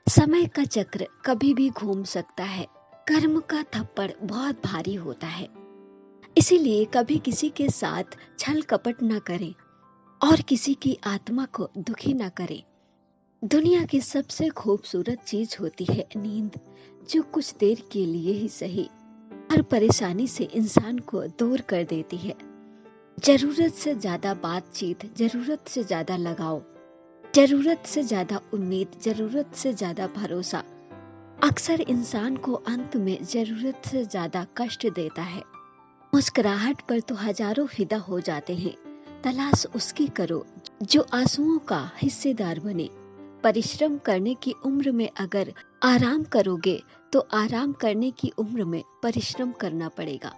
समय का चक्र कभी भी घूम सकता है। कर्म का थप्पड़ बहुत भारी होता है। इसीलिए कभी किसी के साथ छल कपट न करें और किसी की आत्मा को दुखी न करें। दुनिया की सबसे खूबसूरत चीज होती है नींद, जो कुछ देर के लिए ही सही हर परेशानी से इंसान को दूर कर देती है। जरूरत से ज्यादा बातचीत, जरूरत से ज्यादा लगाव, जरूरत से ज्यादा उम्मीद, जरूरत से ज्यादा भरोसा अक्सर इंसान को अंत में जरूरत से ज्यादा कष्ट देता है। मुस्कुराहट पर तो हजारों फिदा हो जाते हैं। तलाश उसकी करो जो आंसुओं का हिस्सेदार बने। परिश्रम करने की उम्र में अगर आराम करोगे तो आराम करने की उम्र में परिश्रम करना पड़ेगा।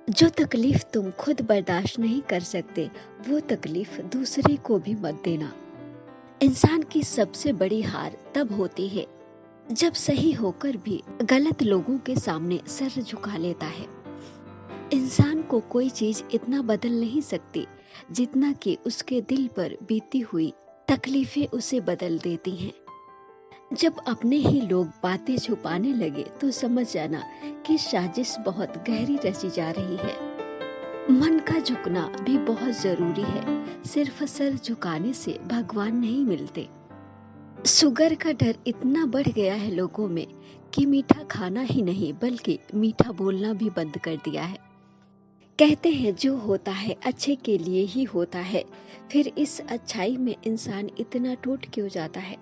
जो तकलीफ तुम खुद बर्दाश्त नहीं कर सकते, वो तकलीफ दूसरे को भी मत देना। इंसान की सबसे बड़ी हार तब होती है जब सही होकर भी गलत लोगों के सामने सर झुका लेता है। इंसान को कोई चीज इतना बदल नहीं सकती जितना कि उसके दिल पर बीती हुई तकलीफें उसे बदल देती हैं। जब अपने ही लोग बातें छुपाने लगे तो समझ जाना कि साजिश बहुत गहरी रची जा रही है। मन का झुकना भी बहुत जरूरी है। सिर्फ सर झुकाने से भगवान नहीं मिलते। शुगर का डर इतना बढ़ गया है लोगों में कि मीठा खाना ही नहीं बल्कि मीठा बोलना भी बंद कर दिया है। कहते हैं जो होता है अच्छे के लिए ही होता है, फिर इस अच्छाई में इंसान इतना टूट क्यों जाता है।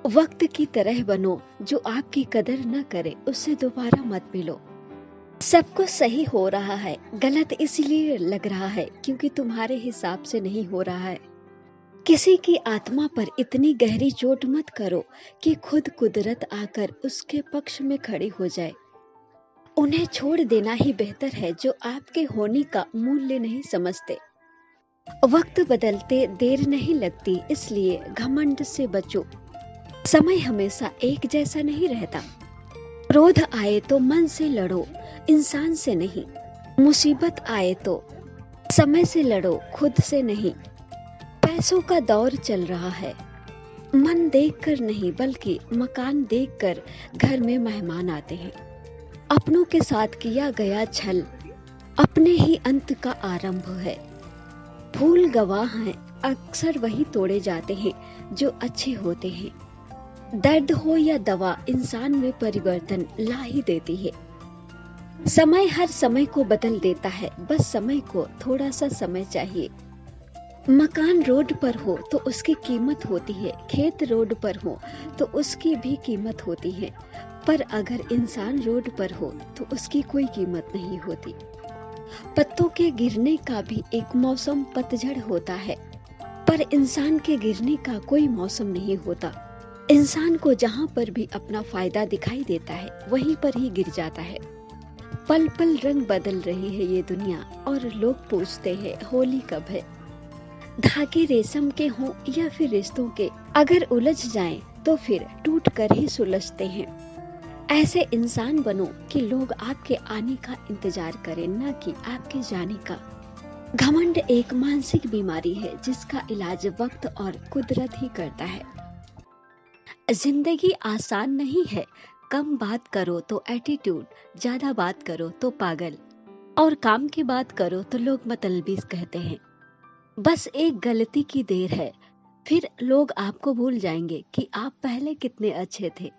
वक्त की तरह बनो, जो आपकी कदर न करे उससे दोबारा मत मिलो। सब कुछ सही हो रहा है, गलत इसलिए लग रहा है क्योंकि तुम्हारे हिसाब से नहीं हो रहा है। किसी की आत्मा पर इतनी गहरी चोट मत करो कि खुद कुदरत आकर उसके पक्ष में खड़ी हो जाए। उन्हें छोड़ देना ही बेहतर है जो आपके होने का मूल्य नहीं समझते। वक्त बदलते देर नहीं लगती, इसलिए घमंड से बचो। समय हमेशा एक जैसा नहीं रहता। क्रोध आए तो मन से लड़ो, इंसान से नहीं। मुसीबत आए तो समय से लड़ो, खुद से नहीं। पैसों का दौर चल रहा है, मन देखकर नहीं बल्कि मकान देखकर घर में मेहमान आते हैं। अपनों के साथ किया गया छल अपने ही अंत का आरंभ है। फूल गवाह हैं, अक्सर वही तोड़े जाते हैं जो अच्छे होते हैं। दर्द हो या दवा, इंसान में परिवर्तन ला ही देती है। समय हर समय को बदल देता है, बस समय को थोड़ा सा समय चाहिए। मकान रोड पर हो तो उसकी कीमत होती है, खेत रोड पर हो तो उसकी भी कीमत होती है, पर अगर इंसान रोड पर हो तो उसकी कोई कीमत नहीं होती। पत्तों के गिरने का भी एक मौसम पतझड़ होता है, पर इंसान के गिरने का कोई मौसम नहीं होता। इंसान को जहाँ पर भी अपना फायदा दिखाई देता है वहीं पर ही गिर जाता है। पल पल रंग बदल रही है ये दुनिया और लोग पूछते हैं होली कब है। धागे रेशम के हों या फिर रिश्तों के, अगर उलझ जाएं तो फिर टूट कर ही सुलझते हैं। ऐसे इंसान बनो कि लोग आपके आने का इंतजार करें, न कि आपके जाने का। घमंड एक मानसिक बीमारी है जिसका इलाज वक्त और कुदरत ही करता है। जिंदगी आसान नहीं है। कम बात करो तो एटीट्यूड, ज्यादा बात करो तो पागल, और काम की बात करो तो लोग मतलबी कहते हैं। बस एक गलती की देर है, फिर लोग आपको भूल जाएंगे कि आप पहले कितने अच्छे थे।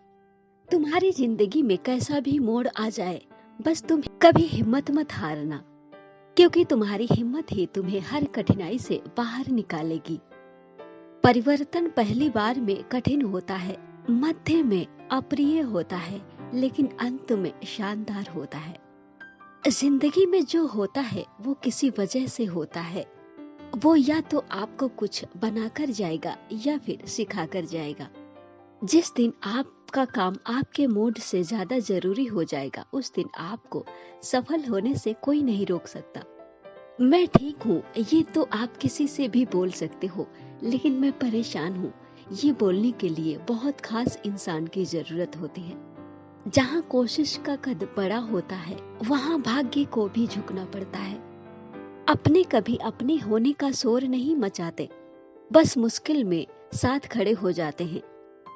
तुम्हारी जिंदगी में कैसा भी मोड़ आ जाए, बस तुम कभी हिम्मत मत हारना, क्योंकि तुम्हारी हिम्मत ही तुम्हें हर कठिनाई से बाहर निकालेगी। परिवर्तन पहली बार में कठिन होता है, मध्य में अप्रिय होता है, लेकिन अंत में शानदार होता है। जिंदगी में जो होता है वो किसी वजह से होता है। वो या तो आपको कुछ बनाकर जाएगा या फिर सिखा कर जाएगा। जिस दिन आपका काम आपके मूड से ज्यादा जरूरी हो जाएगा, उस दिन आपको सफल होने से कोई नहीं रोक सकता। मैं ठीक हूँ ये तो आप किसी से भी बोल सकते हो, लेकिन मैं परेशान हूँ ये बोलने के लिए बहुत खास इंसान की जरूरत होती है। जहाँ कोशिश का कद बड़ा होता है वहाँ भाग्य को भी झुकना पड़ता है। अपने कभी अपने होने का शोर नहीं मचाते, बस मुश्किल में साथ खड़े हो जाते हैं।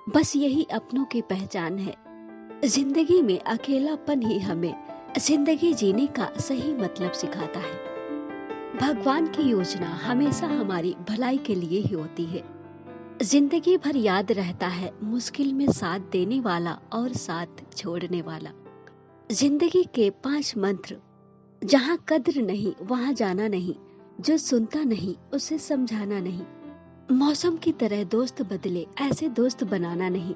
बस यही अपनों की पहचान है। जिंदगी में अकेलापन ही हमें जिंदगी जीने का सही मतलब सिखाता है। भगवान की योजना हमेशा हमारी भलाई के लिए ही होती है। जिंदगी भर याद रहता है मुश्किल में साथ देने वाला और साथ छोड़ने वाला। जिंदगी के 5 मंत्र। जहाँ कद्र नहीं वहाँ जाना नहीं, जो सुनता नहीं उसे समझाना नहीं, मौसम की तरह दोस्त बदले ऐसे दोस्त बनाना नहीं,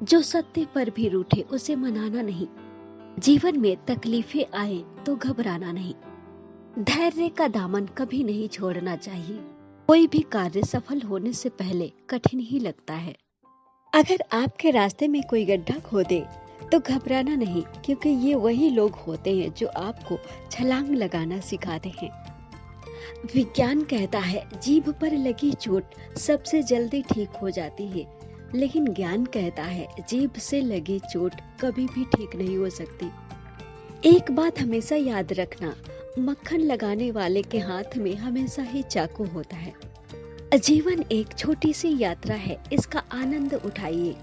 जो सत्य पर भी रूठे उसे मनाना नहीं, जीवन में तकलीफें आए तो घबराना नहीं, धैर्य का दामन कभी नहीं छोड़ना चाहिए। कोई भी कार्य सफल होने से पहले कठिन ही लगता है। अगर आपके रास्ते में कोई गड्ढा खोदे तो घबराना नहीं, क्योंकि ये वही लोग होते हैं जो आपको छलांग लगाना सिखाते हैं। विज्ञान कहता है जीभ पर लगी चोट सबसे जल्दी ठीक हो जाती है, लेकिन ज्ञान कहता है जीभ से लगी चोट कभी भी ठीक नहीं हो सकती। एक बात हमेशा याद रखना, मक्खन लगाने वाले के हाथ में हमेशा ही चाकू होता है। जीवन एक छोटी सी यात्रा है, इसका आनंद उठाइए।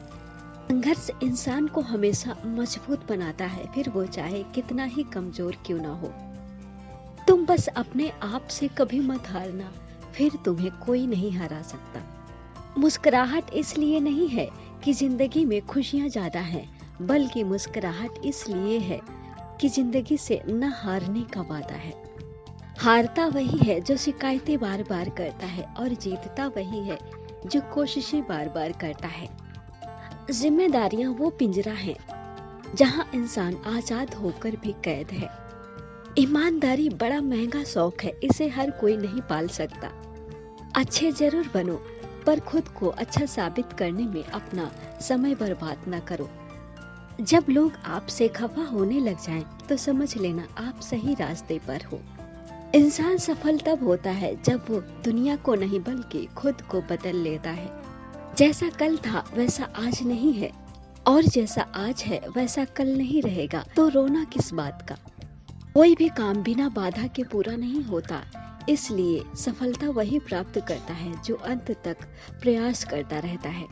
संघर्ष इंसान को हमेशा मजबूत बनाता है, फिर वो चाहे कितना ही कमजोर क्यों ना हो। तुम बस अपने आप से कभी मत हारना, फिर तुम्हें कोई नहीं हरा सकता। मुस्कुराहट इसलिए नहीं है कि जिंदगी में खुशियां ज्यादा हैं, बल्कि मुस्कुराहट इसलिए है कि जिंदगी से न हारने का वादा है। हारता वही है जो शिकायतें बार बार करता है, और जीतता वही है जो कोशिशें बार बार करता है। जिम्मेदारियां वो पिंजरा है जहां इंसान आजाद होकर भी कैद है। ईमानदारी बड़ा महंगा शौक है, इसे हर कोई नहीं पाल सकता। अच्छे जरूर बनो, पर खुद को अच्छा साबित करने में अपना समय बर्बाद न करो। जब लोग आपसे खफा होने लग जाएं, तो समझ लेना आप सही रास्ते पर हो। इंसान सफल तब होता है जब वो दुनिया को नहीं बल्कि खुद को बदल लेता है। जैसा कल था वैसा आज नहीं है, और जैसा आज है वैसा कल नहीं रहेगा, तो रोना किस बात का। कोई भी काम बिना बाधा के पूरा नहीं होता, इसलिए सफलता वही प्राप्त करता है जो अंत तक प्रयास करता रहता है।